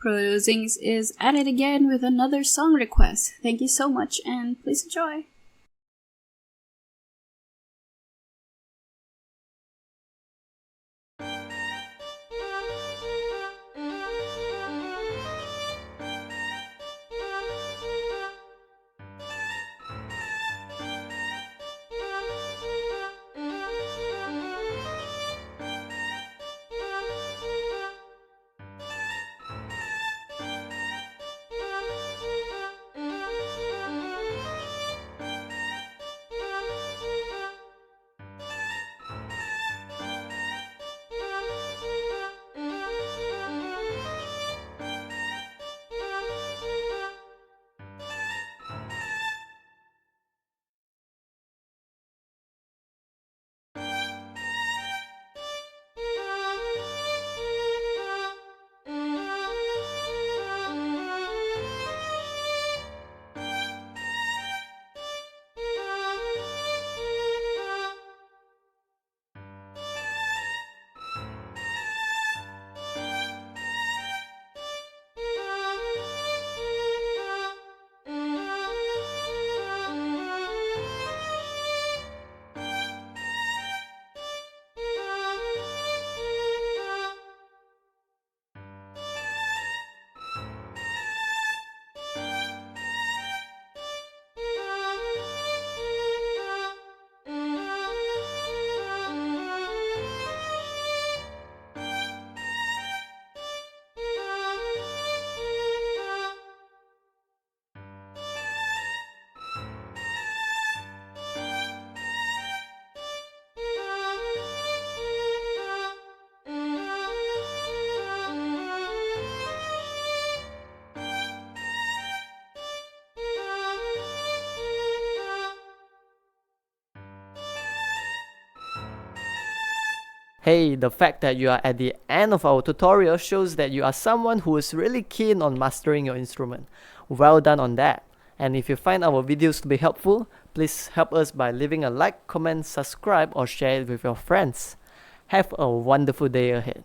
Producings is at it again with another song request. Thank you so much and please enjoy. Hey, the fact that you are at the end of our tutorial shows that you are someone who is really keen on mastering your instrument. Well done on that. And if you find our videos to be helpful, please help us by leaving a like, comment, subscribe, or share it with your friends. Have a wonderful day ahead.